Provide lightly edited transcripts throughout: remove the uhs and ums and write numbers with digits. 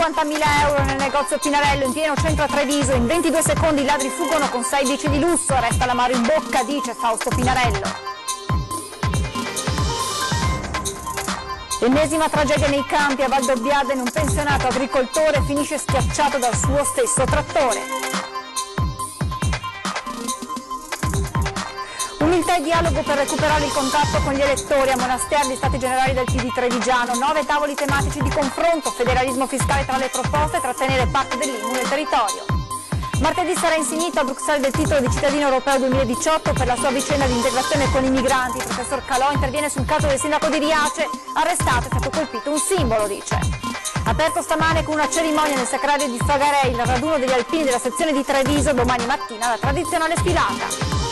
50.000 euro nel negozio Pinarello in pieno centro a Treviso. In 22 secondi i ladri fuggono con 6 bici di lusso. Resta l'amaro in bocca, dice Fausto Pinarello. Ennesima tragedia nei campi. A Valdobbiadene un pensionato agricoltore finisce schiacciato dal suo stesso trattore. Umiltà e dialogo per recuperare il contatto con gli elettori. A Monastero agli Stati Generali del PD trevigiano. 9 tavoli tematici di confronto, federalismo fiscale tra le proposte, trattenere parte dell'IMU nel territorio. Martedì sarà insignito a Bruxelles del titolo di cittadino europeo 2018 per la sua vicenda di integrazione con i migranti. Il professor Calò interviene sul caso del sindaco di Riace, arrestato, è stato colpito un simbolo, dice. Aperto stamane con una cerimonia nel sacrario di Fagarei, il raduno degli alpini della sezione di Treviso, domani mattina la tradizionale sfilata.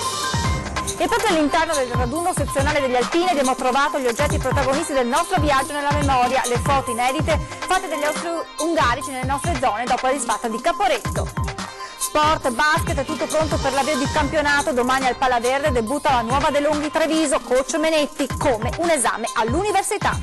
E proprio all'interno del raduno sezionale degli alpini abbiamo trovato gli oggetti protagonisti del nostro viaggio nella memoria, le foto inedite fatte dagli austro-ungarici nelle nostre zone dopo la disfatta di Caporetto. Sport, basket, è tutto pronto per l'avvio di campionato. Domani al Palaverde debutta la nuova De Longhi Treviso, coach Menetti, come un esame all'università.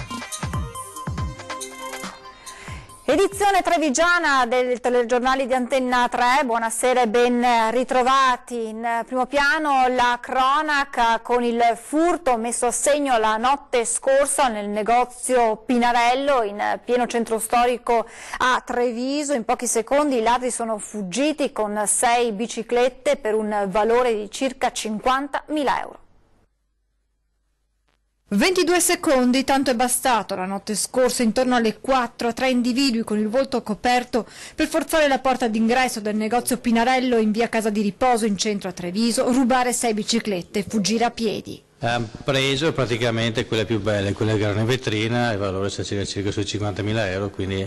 Edizione trevigiana del telegiornale di Antenna 3, buonasera e ben ritrovati. In primo piano la cronaca con il furto messo a segno la notte scorsa nel negozio Pinarello in pieno centro storico a Treviso. In pochi secondi i ladri sono fuggiti con 6 biciclette per un valore di circa 50.000 euro. 22 secondi, tanto è bastato la notte scorsa intorno alle 4 a 3 individui con il volto coperto per forzare la porta d'ingresso del negozio Pinarello in via Casa di Riposo in centro a Treviso, rubare 6 biciclette e fuggire a piedi. Hanno preso praticamente quelle più belle, quelle che erano in vetrina, il valore si aggira circa sui 50.000 euro, quindi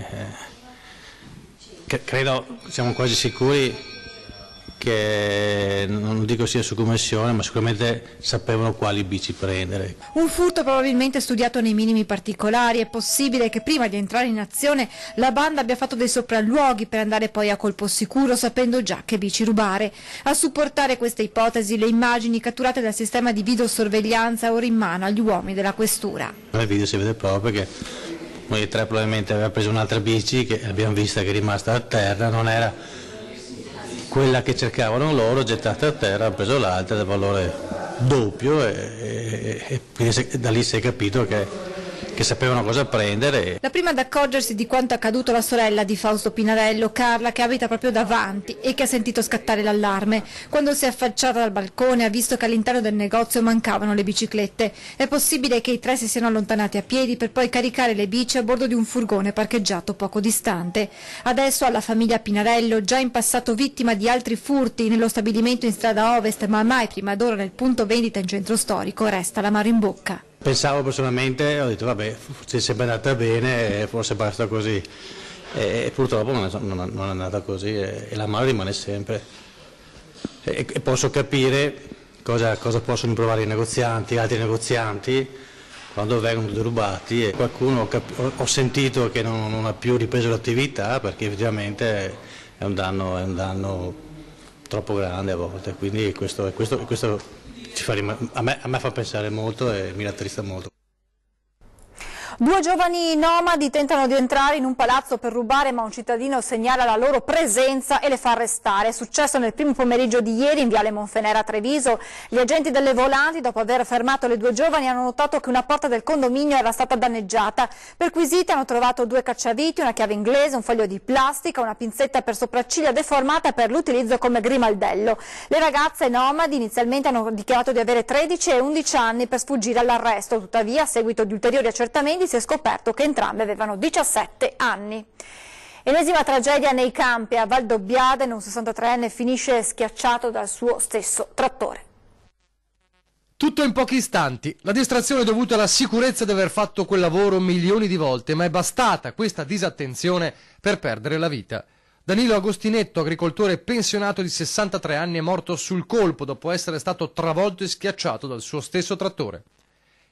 credo, siamo quasi sicuri che non dico sia su commissione, ma sicuramente sapevano quali bici prendere. Un furto probabilmente studiato nei minimi particolari. È possibile che prima di entrare in azione la banda abbia fatto dei sopralluoghi per andare poi a colpo sicuro, sapendo già che bici rubare. A supportare questa ipotesi le immagini catturate dal sistema di videosorveglianza ora in mano agli uomini della questura. Nel video si vede proprio che noi tre probabilmente aveva preso un'altra bici che abbiamo vista che è rimasta a terra, non era quella che cercavano loro, gettata a terra, hanno preso l'altra del valore doppio e quindi da lì si è capito che sapevano cosa prendere. La prima ad accorgersi di quanto accaduto la sorella di Fausto Pinarello, Carla, che abita proprio davanti e che ha sentito scattare l'allarme. Quando si è affacciata dal balcone ha visto che all'interno del negozio mancavano le biciclette. È possibile che i tre si siano allontanati a piedi per poi caricare le bici a bordo di un furgone parcheggiato poco distante. Adesso alla famiglia Pinarello, già in passato vittima di altri furti nello stabilimento in strada Ovest, ma mai prima d'ora nel punto vendita in centro storico, resta l'amaro in bocca. Pensavo personalmente, ho detto vabbè, se è sempre andata bene, forse basta così, e purtroppo non è andata così e l'amaro rimane sempre. E posso capire cosa possono provare i negozianti, altri negozianti, quando vengono derubati e qualcuno ho sentito che non ha più ripreso l'attività perché effettivamente è un danno troppo grande a volte, quindi questo a me fa pensare molto e mi rattrista molto. 2 giovani nomadi tentano di entrare in un palazzo per rubare, ma un cittadino segnala la loro presenza e le fa arrestare. È successo nel primo pomeriggio di ieri in viale Monfenera a Treviso. Gli agenti delle volanti, dopo aver fermato le 2 giovani, hanno notato che una porta del condominio era stata danneggiata. Perquisiti hanno trovato 2 cacciaviti, una chiave inglese, un foglio di plastica, una pinzetta per sopracciglia deformata per l'utilizzo come grimaldello. Le ragazze nomadi inizialmente hanno dichiarato di avere 13 e 11 anni per sfuggire all'arresto. Tuttavia, a seguito di ulteriori accertamenti, si è scoperto che entrambe avevano 17 anni. Ennesima tragedia nei campi. A Valdobbiadene un 63enne finisce schiacciato dal suo stesso trattore. Tutto in pochi istanti. La distrazione è dovuta alla sicurezza di aver fatto quel lavoro milioni di volte, ma è bastata questa disattenzione per perdere la vita. Danilo Agostinetto, agricoltore pensionato di 63 anni, è morto sul colpo dopo essere stato travolto e schiacciato dal suo stesso trattore.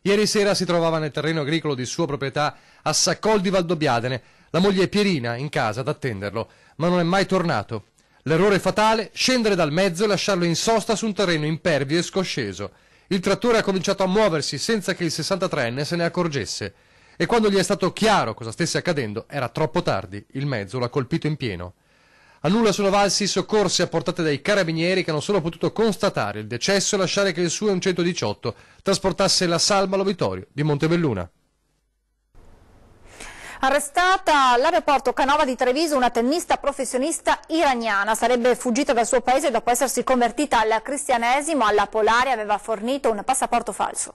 Ieri sera si trovava nel terreno agricolo di sua proprietà a Saccol di Valdobbiadene, la moglie Pierina in casa ad attenderlo, ma non è mai tornato. L'errore fatale, scendere dal mezzo e lasciarlo in sosta su un terreno impervio e scosceso. Il trattore ha cominciato a muoversi senza che il 63enne se ne accorgesse. e quando gli è stato chiaro cosa stesse accadendo era troppo tardi, il mezzo l'ha colpito in pieno. A nulla sono valsi i soccorsi apportati dai carabinieri che hanno solo potuto constatare il decesso e lasciare che il su 118 trasportasse la salma all'obitorio di Montebelluna. Arrestata all'aeroporto Canova di Treviso una tennista professionista iraniana. Sarebbe fuggita dal suo paese dopo essersi convertita al cristianesimo. Alla Polare aveva fornito un passaporto falso.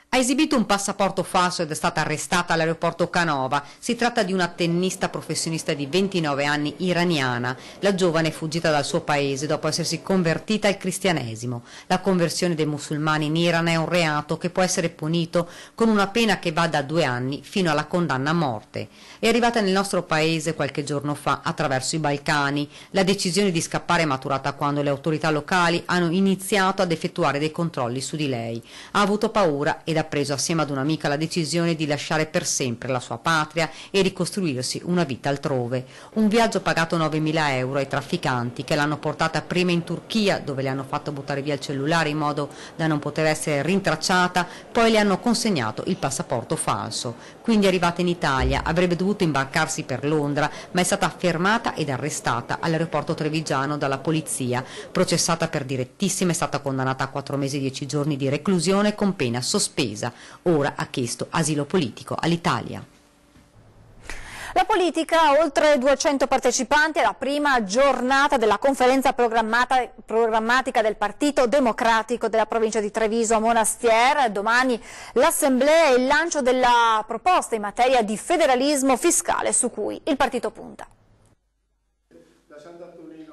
Ha esibito un passaporto falso ed è stata arrestata all'aeroporto Canova. Si tratta di una tennista professionista di 29 anni iraniana. La giovane è fuggita dal suo paese dopo essersi convertita al cristianesimo. La conversione dei musulmani in Iran è un reato che può essere punito con una pena che va da 2 anni fino alla condanna a morte. È arrivata nel nostro paese qualche giorno fa attraverso i Balcani. La decisione di scappare è maturata quando le autorità locali hanno iniziato ad effettuare dei controlli su di lei. Ha avuto paura ed ha preso assieme ad un'amica la decisione di lasciare per sempre la sua patria e ricostruirsi una vita altrove. Un viaggio pagato 9.000 euro ai trafficanti che l'hanno portata prima in Turchia, dove le hanno fatto buttare via il cellulare in modo da non poter essere rintracciata, poi le hanno consegnato il passaporto falso. Quindi è arrivata in Italia, avrebbe dovuto imbarcarsi per Londra, ma è stata fermata ed arrestata all'aeroporto trevigiano dalla polizia. Processata per direttissima, è stata condannata a 4 mesi e 10 giorni di reclusione con pena sospesa. Ora ha chiesto asilo politico all'Italia. La politica, oltre 200 partecipanti alla prima giornata della conferenza programmatica del Partito Democratico della provincia di Treviso a Monastier. Domani l'assemblea e il lancio della proposta in materia di federalismo fiscale su cui il partito punta.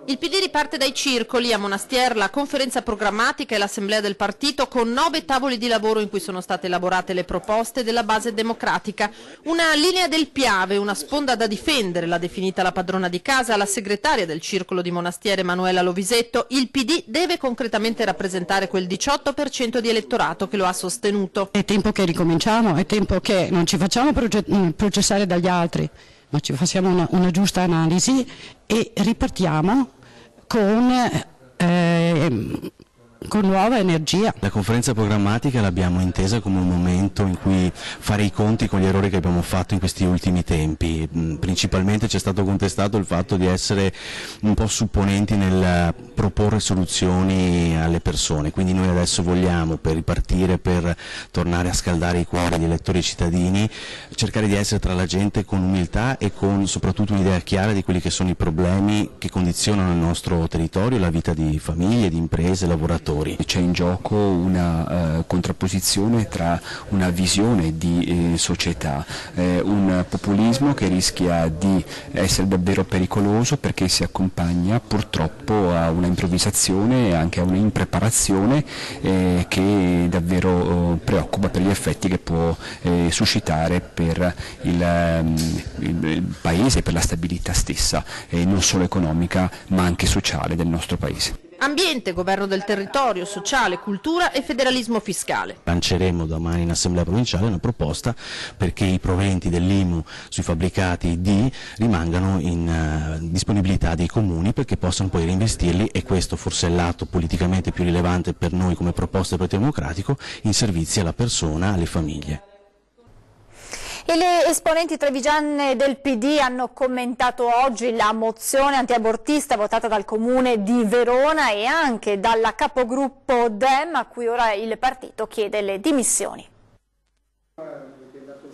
Il PD riparte dai circoli, a Monastier la conferenza programmatica e l'assemblea del partito con 9 tavoli di lavoro in cui sono state elaborate le proposte della base democratica. Una linea del Piave, una sponda da difendere, l'ha definita la padrona di casa, la segretaria del circolo di Monastier Emanuela Lovisetto. Il PD deve concretamente rappresentare quel 18% di elettorato che lo ha sostenuto. È tempo che ricominciamo, è tempo che non ci facciamo processare dagli altri, ma ci facciamo una giusta analisi e ripartiamo con nuova energia. La conferenza programmatica l'abbiamo intesa come un momento in cui fare i conti con gli errori che abbiamo fatto in questi ultimi tempi. Principalmente ci è stato contestato il fatto di essere un po' supponenti nel proporre soluzioni alle persone, quindi noi adesso vogliamo, per ripartire, per tornare a scaldare i cuori degli elettori e cittadini, cercare di essere tra la gente con umiltà e con soprattutto un'idea chiara di quelli che sono i problemi che condizionano il nostro territorio, la vita di famiglie, di imprese, lavoratori. C'è in gioco una contrapposizione tra una visione di società, un populismo che rischia di essere davvero pericoloso perché si accompagna purtroppo a una improvvisazione e anche a una impreparazione che davvero preoccupa per gli effetti che può suscitare per il Paese, per la stabilità stessa, non solo economica ma anche sociale del nostro Paese. Ambiente, governo del territorio, sociale, cultura e federalismo fiscale. Lanceremo domani in assemblea provinciale una proposta perché i proventi dell'IMU sui fabbricati D rimangano in disponibilità dei comuni perché possano poi reinvestirli, e questo forse è il lato politicamente più rilevante per noi come proposta del Partito Democratico, in servizi alla persona, alle famiglie. E le esponenti trevigiane del PD hanno commentato oggi la mozione antiabortista votata dal Comune di Verona e anche dalla capogruppo Dem, a cui ora il partito chiede le dimissioni.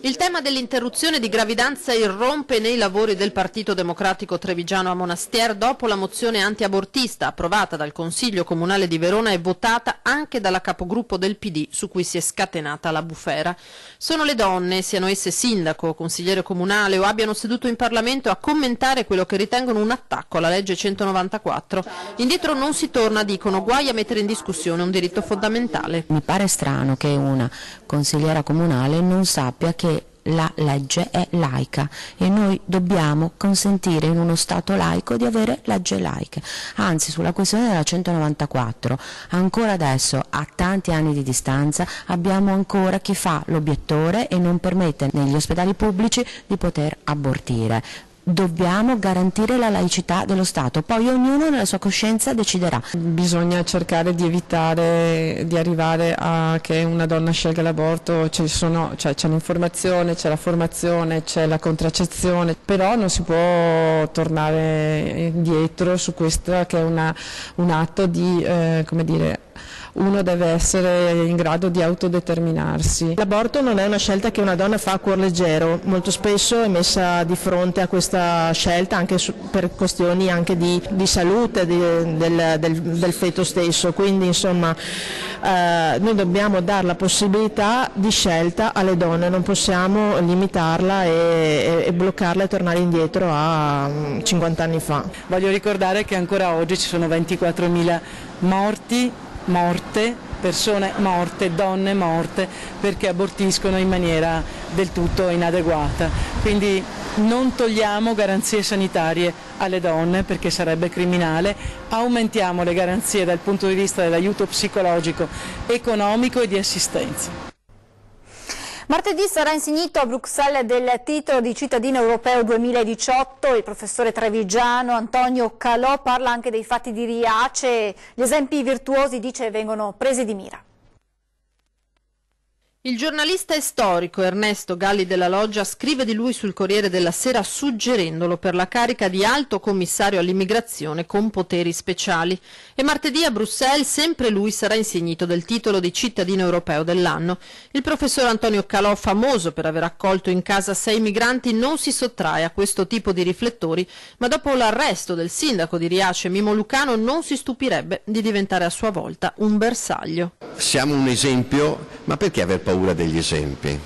Il tema dell'interruzione di gravidanza irrompe nei lavori del Partito Democratico Trevigiano a Monastier dopo la mozione antiabortista approvata dal Consiglio Comunale di Verona e votata anche dalla capogruppo del PD, su cui si è scatenata la bufera. Sono le donne, siano esse sindaco, consigliere comunale o abbiano seduto in Parlamento, a commentare quello che ritengono un attacco alla legge 194. Indietro non si torna, dicono, guai a mettere in discussione un diritto fondamentale. Mi pare strano che una consigliera comunale non sappia che la legge è laica e noi dobbiamo consentire in uno Stato laico di avere legge laica. Anzi, sulla questione della 194, ancora adesso, a tanti anni di distanza, abbiamo ancora chi fa l'obiettore e non permette negli ospedali pubblici di poter abortire. dobbiamo garantire la laicità dello Stato, poi ognuno nella sua coscienza deciderà. Bisogna cercare di evitare di arrivare a che una donna scelga l'aborto, c'è l'informazione, c'è la formazione, c'è la contraccezione, però non si può tornare indietro su questo che è un atto di, come dire, uno deve essere in grado di autodeterminarsi. L'aborto non è una scelta che una donna fa a cuor leggero, molto spesso è messa di fronte a questa scelta anche per questioni anche di salute del feto stesso, quindi insomma noi dobbiamo dare la possibilità di scelta alle donne, non possiamo limitarla e bloccarla e tornare indietro a 50 anni fa. Voglio ricordare che ancora oggi ci sono 24.000 persone morte, donne morte perché abortiscono in maniera del tutto inadeguata. Quindi non togliamo garanzie sanitarie alle donne perché sarebbe criminale, aumentiamo le garanzie dal punto di vista dell'aiuto psicologico, economico e di assistenza. Martedì sarà insignito a Bruxelles del titolo di cittadino europeo 2018, il professore trevigiano Antonio Calò parla anche dei fatti di Riace, gli esempi virtuosi dice vengono presi di mira. Il giornalista e storico Ernesto Galli della Loggia scrive di lui sul Corriere della Sera suggerendolo per la carica di alto commissario all'immigrazione con poteri speciali. E martedì a Bruxelles sempre lui sarà insignito del titolo di cittadino europeo dell'anno. Il professor Antonio Calò, famoso per aver accolto in casa 6 migranti, non si sottrae a questo tipo di riflettori, ma dopo l'arresto del sindaco di Riace Mimo Lucano non si stupirebbe di diventare a sua volta un bersaglio. Siamo un esempio, ma perché aver paura degli esempi?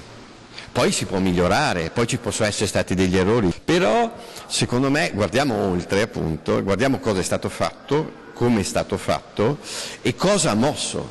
Poi si può migliorare, poi ci possono essere stati degli errori, però secondo me guardiamo oltre, appunto, guardiamo cosa è stato fatto, come è stato fatto e cosa ha mosso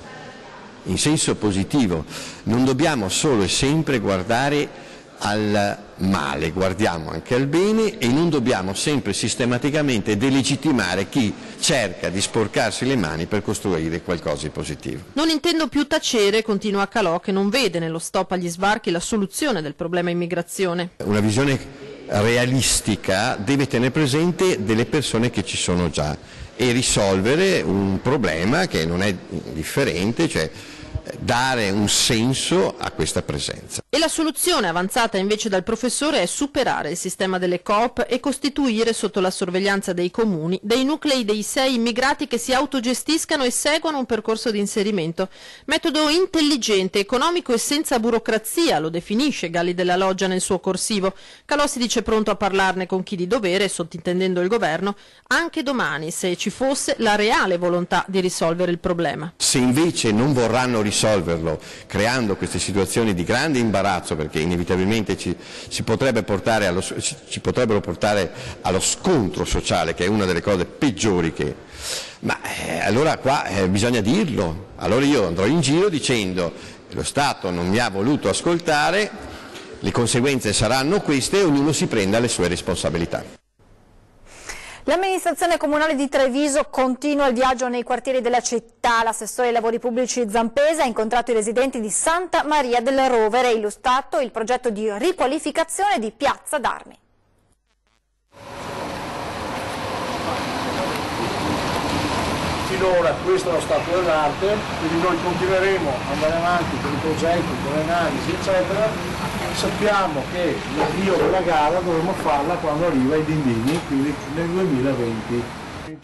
in senso positivo. Non dobbiamo solo e sempre guardare al male, guardiamo anche al bene e non dobbiamo sempre sistematicamente delegittimare chi cerca di sporcarsi le mani per costruire qualcosa di positivo. Non intendo più tacere, continua Calò, che non vede nello stop agli sbarchi la soluzione del problema immigrazione. Una visione realistica deve tenere presente delle persone che ci sono già e risolvere un problema che non è differente, cioè dare un senso a questa presenza. E la soluzione avanzata invece dal professore è superare il sistema delle coop e costituire sotto la sorveglianza dei comuni dei nuclei dei 6 immigrati che si autogestiscano e seguano un percorso di inserimento. Metodo intelligente, economico e senza burocrazia, lo definisce Galli della Loggia nel suo corsivo. Calò si dice pronto a parlarne con chi di dovere, sottintendendo il governo, anche domani, se ci fosse la reale volontà di risolvere il problema. Se invece non vorranno risolverlo creando queste situazioni di grande imbarazzo, perché inevitabilmente ci potrebbero portare allo scontro sociale, che è una delle cose peggiori che... Ma allora qua bisogna dirlo, allora io andrò in giro dicendo lo Stato non mi ha voluto ascoltare, le conseguenze saranno queste e ognuno si prenda le sue responsabilità. L'amministrazione comunale di Treviso continua il viaggio nei quartieri della città. L'assessore ai lavori pubblici Zampese ha incontrato i residenti di Santa Maria del Rovere e illustrato il progetto di riqualificazione di Piazza d'Armi. Finora questo è lo stato dell'arte, quindi noi continueremo ad andare avanti con i progetti, con le analisi, eccetera. Sappiamo che l'avvio della gara dovremo farla quando arriva ai dindini, quindi nel 2020.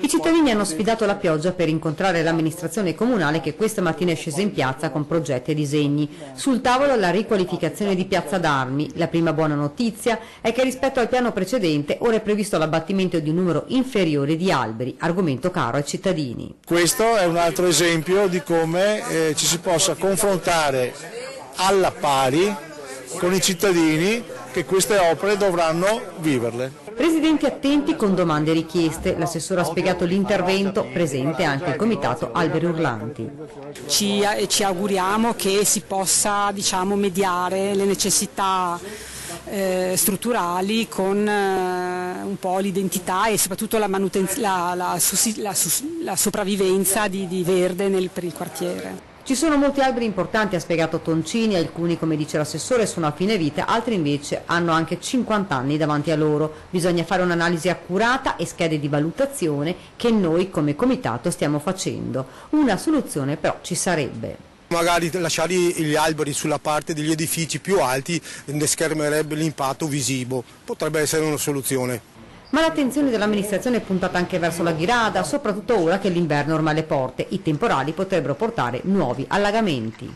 I cittadini hanno sfidato la pioggia per incontrare l'amministrazione comunale che questa mattina è scesa in piazza con progetti e disegni. Sul tavolo la riqualificazione di Piazza d'Armi. La prima buona notizia è che rispetto al piano precedente ora è previsto l'abbattimento di un numero inferiore di alberi, argomento caro ai cittadini. Questo è un altro esempio di come ci si possa confrontare alla pari con i cittadini che queste opere dovranno viverle. Residenti attenti con domande e richieste, l'assessore ha spiegato l'intervento, presente anche il comitato Alberi Urlanti. Ci auguriamo che si possa, mediare le necessità strutturali con un po' l'identità e soprattutto la sopravvivenza di verde per il quartiere. Ci sono molti alberi importanti, ha spiegato Toncini, alcuni, come dice l'assessore, sono a fine vita, altri invece hanno anche 50 anni davanti a loro. Bisogna fare un'analisi accurata e schede di valutazione che noi come comitato stiamo facendo. Una soluzione però ci sarebbe. Magari lasciare gli alberi sulla parte degli edifici più alti ne schermerebbe l'impatto visivo, potrebbe essere una soluzione. Ma l'attenzione dell'amministrazione è puntata anche verso la Ghirada, soprattutto ora che l'inverno ormai alle porte. I temporali potrebbero portare nuovi allagamenti.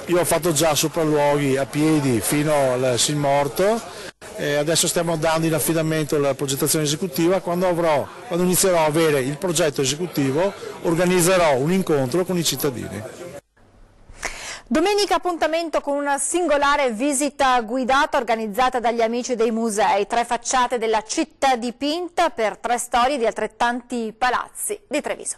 Io ho fatto già sopralluoghi a piedi fino al Silmorto e adesso stiamo dando in affidamento la progettazione esecutiva. Quando inizierò a avere il progetto esecutivo organizzerò un incontro con i cittadini. Domenica appuntamento con una singolare visita guidata organizzata dagli amici dei musei, 3 facciate della città dipinta per 3 storie di altrettanti palazzi di Treviso.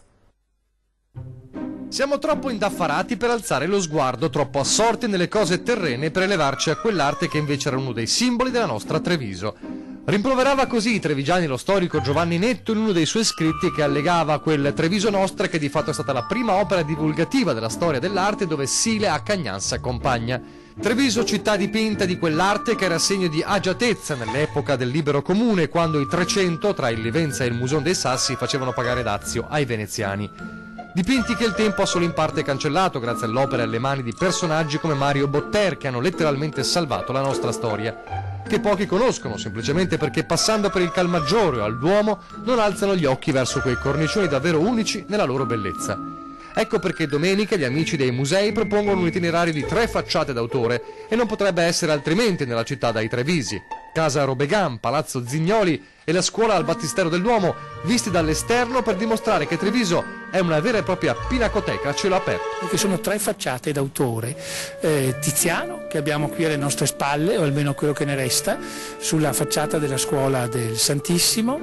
Siamo troppo indaffarati per alzare lo sguardo, troppo assorti nelle cose terrene per elevarci a quell'arte che invece era uno dei simboli della nostra Treviso. Rimproverava così i trevigiani lo storico Giovanni Netto in uno dei suoi scritti che allegava a quel Treviso Nostra che di fatto è stata la prima opera divulgativa della storia dell'arte dove Sile a Cagnan si accompagna. Treviso, città dipinta di quell'arte che era segno di agiatezza nell'epoca del libero comune, quando i 300 tra il Livenza e il Muson dei Sassi facevano pagare dazio ai veneziani. Dipinti che il tempo ha solo in parte cancellato grazie all'opera e alle mani di personaggi come Mario Botter che hanno letteralmente salvato la nostra storia, che pochi conoscono semplicemente perché passando per il Calmaggiore o al Duomo non alzano gli occhi verso quei cornicioni davvero unici nella loro bellezza. Ecco perché domenica gli amici dei musei propongono un itinerario di 3 facciate d'autore e non potrebbe essere altrimenti nella città dai Trevisi. Casa Robegan, Palazzo Zignoli e la scuola al Battistero del Duomo, visti dall'esterno per dimostrare che Treviso è una vera e propria pinacoteca a cielo aperto. Che sono 3 facciate d'autore, Tiziano, che abbiamo qui alle nostre spalle, o almeno quello che ne resta, sulla facciata della scuola del Santissimo,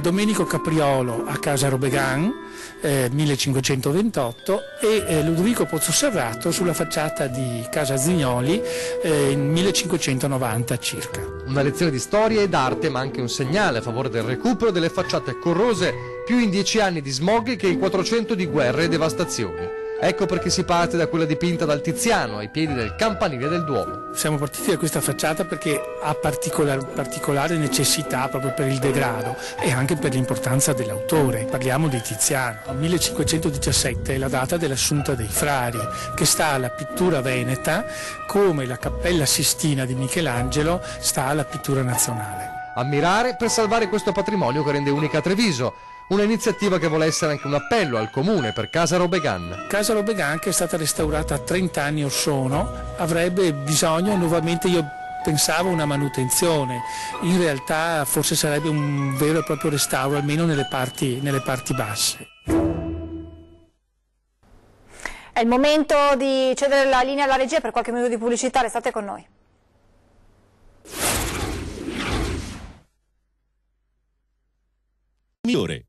Domenico Capriolo a Casa Robegan, 1528, e Ludovico Pozzoserrato sulla facciata di Casa Zignoli, in 1590 circa. Una lezione di storia ed arte, ma anche un segnale a favore del recupero delle facciate corrose, più in 10 anni di smog che in 400 di guerre e devastazioni. Ecco perché si parte da quella dipinta dal Tiziano ai piedi del campanile del Duomo. Siamo partiti da questa facciata perché ha particolare necessità proprio per il degrado e anche per l'importanza dell'autore. Parliamo di Tiziano. 1517 è la data dell'Assunta dei Frari, che sta alla pittura veneta come la Cappella Sistina di Michelangelo sta alla pittura nazionale. Ammirare per salvare questo patrimonio che rende unica Treviso. Una iniziativa che vuole essere anche un appello al comune per Casa Robegan. Casa Robegan, che è stata restaurata 30 anni or sono, avrebbe bisogno nuovamente, io pensavo, una manutenzione. In realtà forse sarebbe un vero e proprio restauro, almeno nelle parti basse. È il momento di cedere la linea alla regia per qualche minuto di pubblicità, restate con noi. Migliore.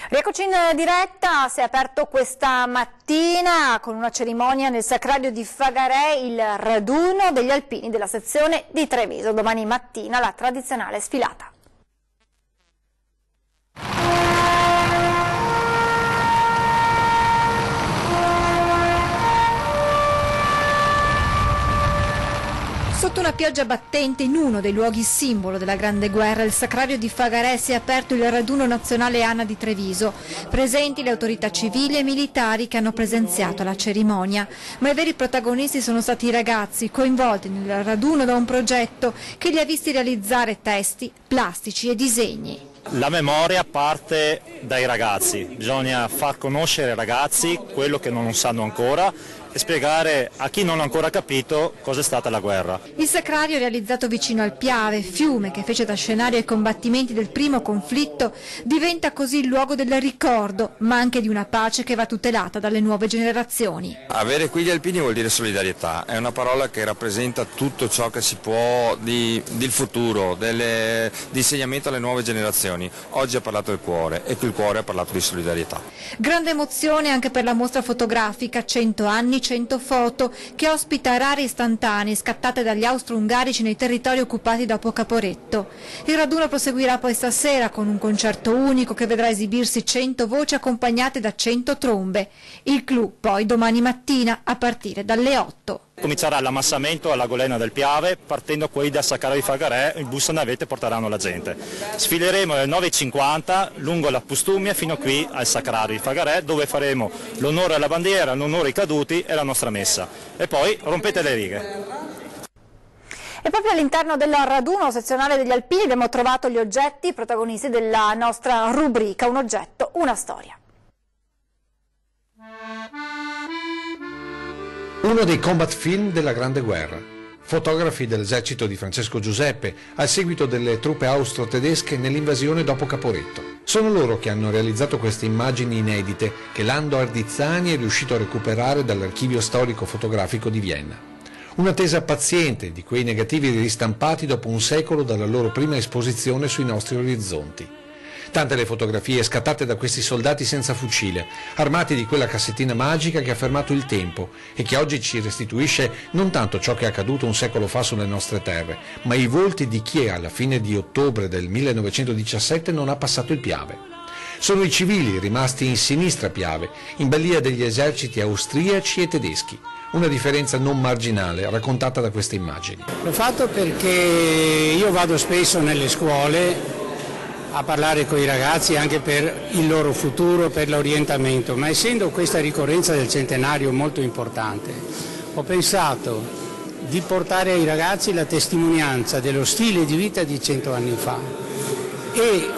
Rieccoci in diretta, si è aperto questa mattina con una cerimonia nel Sacrario di Fagarè il raduno degli alpini della sezione di Treviso. Domani mattina la tradizionale sfilata. Sotto una pioggia battente in uno dei luoghi simbolo della Grande Guerra, il Sacrario di Fagarè, si è aperto il raduno nazionale ANA di Treviso. Presenti le autorità civili e militari che hanno presenziato la cerimonia. Ma i veri protagonisti sono stati i ragazzi, coinvolti nel raduno da un progetto che li ha visti realizzare testi, plastici e disegni. La memoria parte dai ragazzi, bisogna far conoscere ai ragazzi quello che non sanno ancora e spiegare a chi non ha ancora capito cosa è stata la guerra. Il Sacrario, realizzato vicino al Piave, fiume che fece da scenario ai combattimenti del primo conflitto, diventa così il luogo del ricordo, ma anche di una pace che va tutelata dalle nuove generazioni. Avere qui gli alpini vuol dire solidarietà, è una parola che rappresenta tutto ciò che si può del futuro, di insegnamento alle nuove generazioni. Oggi ha parlato del cuore e il cuore ha parlato di solidarietà. Grande emozione anche per la mostra fotografica 100 anni 100 foto, che ospita rari istantanei scattate dagli austro-ungarici nei territori occupati dopo Caporetto. Il raduno proseguirà poi stasera con un concerto unico che vedrà esibirsi 100 voci accompagnate da 100 trombe. Il clou poi domani mattina a partire dalle 8. Comincerà l'ammassamento alla Golena del Piave, partendo poi da Saccararo di Fagarè, il bus a navette porteranno la gente. Sfileremo alle 9:50 lungo la Pustumia fino qui al Saccararo di Fagarè, dove faremo l'onore alla bandiera, l'onore ai caduti e la nostra messa. E poi rompete le righe. E proprio all'interno del raduno sezionale degli Alpini abbiamo trovato gli oggetti protagonisti della nostra rubrica, un oggetto, una storia. Uno dei combat film della Grande Guerra. Fotografi dell'esercito di Francesco Giuseppe al seguito delle truppe austro-tedesche nell'invasione dopo Caporetto. Sono loro che hanno realizzato queste immagini inedite che Lando Ardizzani è riuscito a recuperare dall'archivio storico fotografico di Vienna. Un'attesa paziente di quei negativi ristampati dopo un secolo dalla loro prima esposizione sui nostri orizzonti. Tante le fotografie scattate da questi soldati senza fucile, armati di quella cassettina magica che ha fermato il tempo e che oggi ci restituisce non tanto ciò che è accaduto un secolo fa sulle nostre terre, ma i volti di chi alla fine di ottobre del 1917 non ha passato il Piave. Sono i civili rimasti in sinistra Piave, in balia degli eserciti austriaci e tedeschi. Una differenza non marginale raccontata da queste immagini. L'ho fatto perché io vado spesso nelle scuole a parlare con i ragazzi anche per il loro futuro, per l'orientamento, ma essendo questa ricorrenza del centenario molto importante, ho pensato di portare ai ragazzi la testimonianza dello stile di vita di 100 anni fa e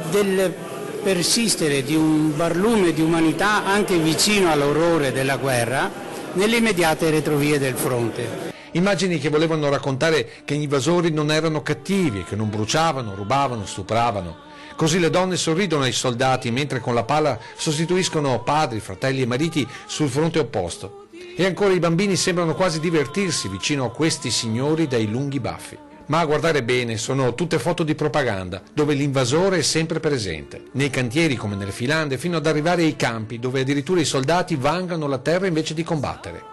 del persistere di un barlume di umanità anche vicino all'orrore della guerra nelle immediate retrovie del fronte. Immagini che volevano raccontare che gli invasori non erano cattivi, che non bruciavano, rubavano, stupravano. Così le donne sorridono ai soldati mentre con la pala sostituiscono padri, fratelli e mariti sul fronte opposto. E ancora i bambini sembrano quasi divertirsi vicino a questi signori dai lunghi baffi. Ma a guardare bene sono tutte foto di propaganda, dove l'invasore è sempre presente. Nei cantieri come nelle filande, fino ad arrivare ai campi, dove addirittura i soldati vangano la terra invece di combattere.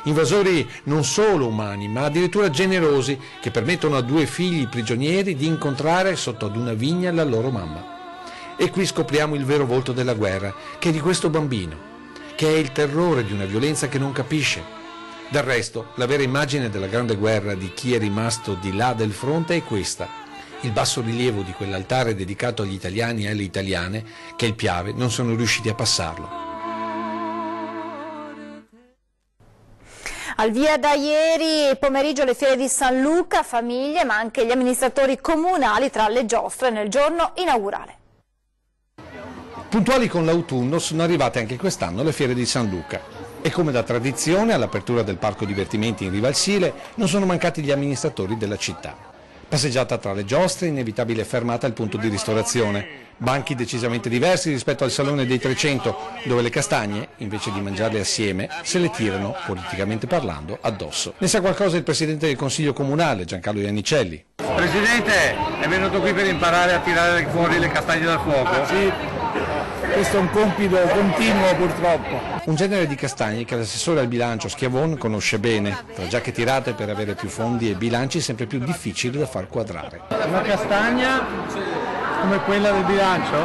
Invasori non solo umani, ma addirittura generosi, che permettono a due figli prigionieri di incontrare sotto ad una vigna la loro mamma. E qui scopriamo il vero volto della guerra, che è di questo bambino, che è il terrore di una violenza che non capisce. Del resto, la vera immagine della Grande Guerra di chi è rimasto di là del fronte è questa: il basso rilievo di quell'altare dedicato agli italiani e alle italiane che il Piave non sono riusciti a passarlo. Al via da ieri pomeriggio le fiere di San Luca, famiglie ma anche gli amministratori comunali tra le giostre nel giorno inaugurale. Puntuali con l'autunno sono arrivate anche quest'anno le fiere di San Luca e come da tradizione all'apertura del parco divertimenti in riva al Sile non sono mancati gli amministratori della città. Passeggiata tra le giostre, inevitabile fermata al punto di ristorazione. Banchi decisamente diversi rispetto al Salone dei 300, dove le castagne, invece di mangiarle assieme, se le tirano, politicamente parlando, addosso. Ne sa qualcosa il Presidente del Consiglio Comunale, Giancarlo Iannicelli. Presidente, è venuto qui per imparare a tirare fuori le castagne dal fuoco? Sì, questo è un compito continuo purtroppo. Un genere di castagne che l'assessore al bilancio Schiavon conosce bene, tra giacche tirate per avere più fondi e bilanci sempre più difficili da far quadrare. Una castagna come quella del bilancio?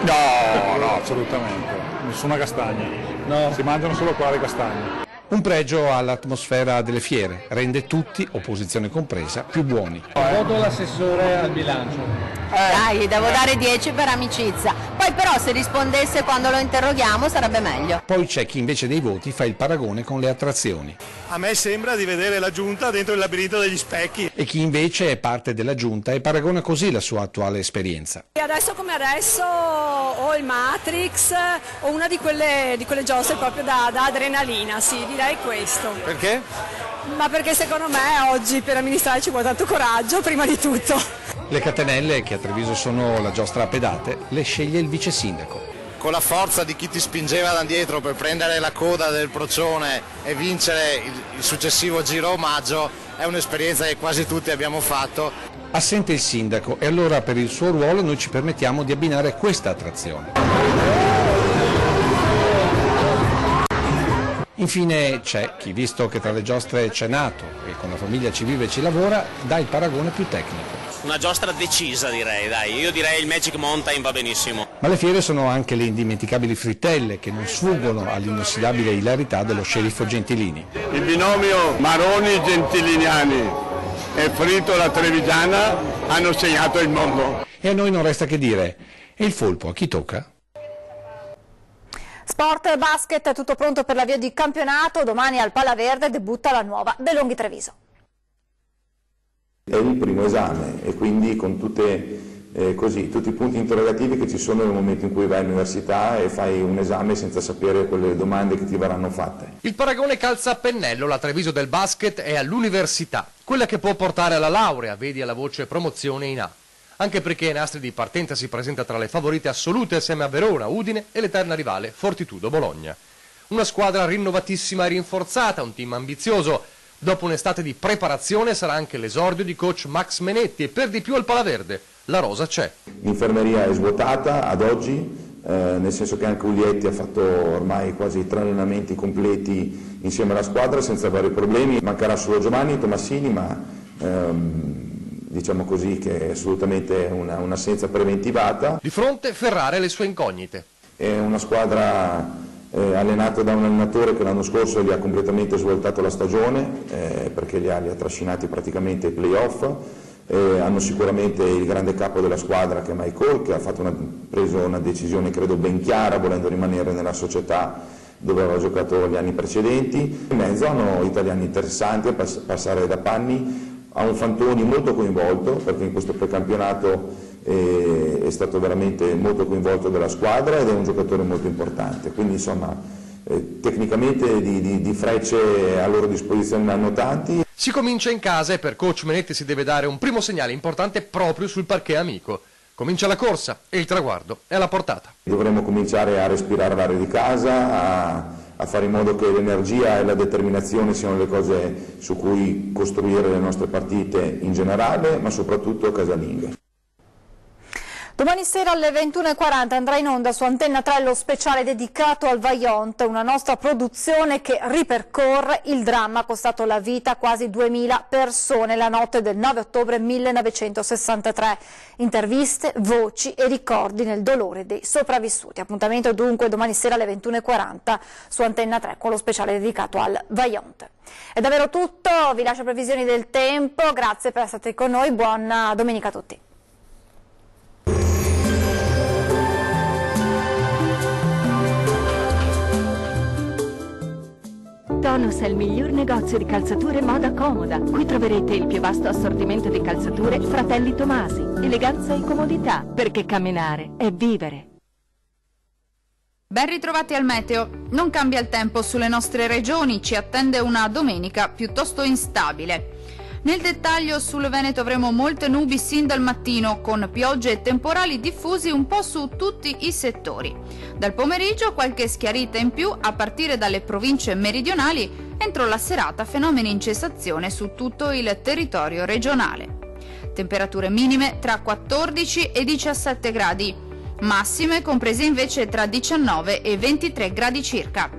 No, assolutamente. Nessuna castagna. No. Si mangiano solo qua le castagne. Un pregio all'atmosfera delle fiere, rende tutti, opposizione compresa, più buoni. Voto l'assessore al bilancio. Dai, devo dare 10 per amicizia. Poi però se rispondesse quando lo interroghiamo sarebbe meglio. Poi c'è chi invece dei voti fa il paragone con le attrazioni. A me sembra di vedere la giunta dentro il labirinto degli specchi. E chi invece è parte della giunta e paragona così la sua attuale esperienza. E adesso come adesso o il Matrix o una di quelle giostre proprio da adrenalina, sì, direi questo. Perché? Ma perché secondo me oggi per amministrare ci vuole tanto coraggio, prima di tutto. Le catenelle, che a Treviso sono la giostra a pedate, le sceglie il vice sindaco. Con la forza di chi ti spingeva da dietro per prendere la coda del procione e vincere il successivo giro omaggio, è un'esperienza che quasi tutti abbiamo fatto. Assente il sindaco e allora per il suo ruolo noi ci permettiamo di abbinare questa attrazione. Infine c'è chi, visto che tra le giostre c'è nato e con la famiglia ci vive e ci lavora, dà il paragone più tecnico. Una giostra decisa, direi, dai. Io direi il Magic Mountain va benissimo. Ma le fiere sono anche le indimenticabili frittelle che non sfuggono all'inossidabile ilarità dello sceriffo Gentilini. Il binomio Maroni-Gentiliniani e Fritola Trevigiana hanno segnato il mondo. E a noi non resta che dire, e il folpo a chi tocca? Sport e basket, è tutto pronto per l'avvio di campionato. Domani al Palaverde debutta la nuova De Longhi Treviso. È il primo esame e quindi con tutti i punti interrogativi che ci sono nel momento in cui vai all'università e fai un esame senza sapere quelle domande che ti verranno fatte. Il paragone calza a pennello, la Treviso del basket è all'università, quella che può portare alla laurea, vedi alla voce promozione in A. Anche perché ai nastri di partenza si presenta tra le favorite assolute assieme a Verona, Udine e l'eterna rivale Fortitudo Bologna. Una squadra rinnovatissima e rinforzata, un team ambizioso. Dopo un'estate di preparazione sarà anche l'esordio di coach Max Menetti e per di più al Palaverde. La rosa c'è. L'infermeria è svuotata ad oggi, nel senso che anche Uglietti ha fatto ormai quasi 3 allenamenti completi insieme alla squadra senza vari problemi. Mancherà solo Giovanni Tomassini, ma diciamo così che è assolutamente un'assenza preventivata. Di fronte Ferrara e le sue incognite. È una squadra allenata da un allenatore che l'anno scorso gli ha completamente svoltato la stagione perché li ha trascinati praticamente ai playoff. Hanno sicuramente il grande capo della squadra che è Michael, che ha preso una decisione credo ben chiara volendo rimanere nella società dove aveva giocato gli anni precedenti. In mezzo hanno italiani interessanti a passare da Panni a un Fantoni molto coinvolto, perché in questo precampionato è stato veramente molto coinvolto dalla squadra ed è un giocatore molto importante, quindi insomma tecnicamente di frecce a loro disposizione ne hanno tanti. Si comincia in casa e per coach Menetti si deve dare un primo segnale importante proprio sul parquet amico. Comincia la corsa e il traguardo è alla portata. Dovremmo cominciare a respirare l'aria di casa, a fare in modo che l'energia e la determinazione siano le cose su cui costruire le nostre partite in generale, ma soprattutto casalinghe. Domani sera alle 21:40 andrà in onda su Antenna 3 lo speciale dedicato al Vajont, una nostra produzione che ripercorre il dramma costato la vita a quasi 2000 persone la notte del 9 ottobre 1963. Interviste, voci e ricordi nel dolore dei sopravvissuti. Appuntamento dunque domani sera alle 21:40 su Antenna 3 con lo speciale dedicato al Vajont. È davvero tutto, vi lascio previsioni del tempo, grazie per essere stati con noi, buona domenica a tutti. Tonus è il miglior negozio di calzature moda comoda. Qui troverete il più vasto assortimento di calzature Fratelli Tomasi. Eleganza e comodità, perché camminare è vivere. Ben ritrovati al meteo. Non cambia il tempo sulle nostre regioni, ci attende una domenica piuttosto instabile. Nel dettaglio sul Veneto avremo molte nubi sin dal mattino, con piogge e temporali diffusi un po' su tutti i settori. Dal pomeriggio qualche schiarita in più a partire dalle province meridionali, entro la serata fenomeni in cessazione su tutto il territorio regionale. Temperature minime tra 14 e 17 gradi, massime comprese invece tra 19 e 23 gradi circa.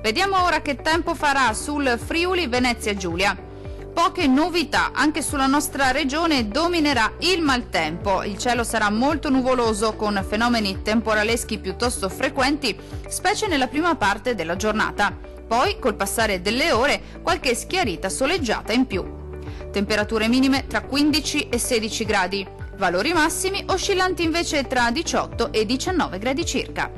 Vediamo ora che tempo farà sul Friuli Venezia Giulia. Poche novità, anche sulla nostra regione dominerà il maltempo. Il cielo sarà molto nuvoloso con fenomeni temporaleschi piuttosto frequenti, specie nella prima parte della giornata. Poi, col passare delle ore, qualche schiarita soleggiata in più. Temperature minime tra 15 e 16 gradi, valori massimi oscillanti invece tra 18 e 19 gradi circa.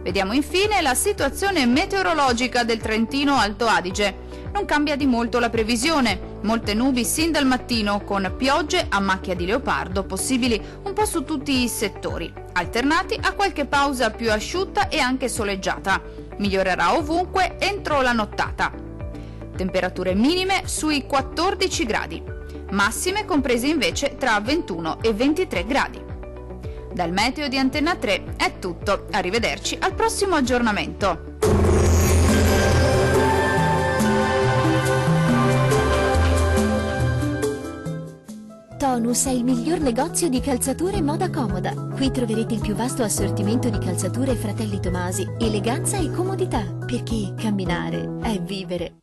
Vediamo infine la situazione meteorologica del Trentino Alto Adige. Non cambia di molto la previsione, molte nubi sin dal mattino con piogge a macchia di leopardo possibili un po' su tutti i settori, alternati a qualche pausa più asciutta e anche soleggiata. Migliorerà ovunque entro la nottata. Temperature minime sui 14 gradi, massime comprese invece tra 21 e 23 gradi. Dal meteo di Antenna 3 è tutto, arrivederci al prossimo aggiornamento. Tonus Domus è il miglior negozio di calzature moda comoda. Qui troverete il più vasto assortimento di calzature Fratelli Tomasi, eleganza e comodità, perché camminare è vivere.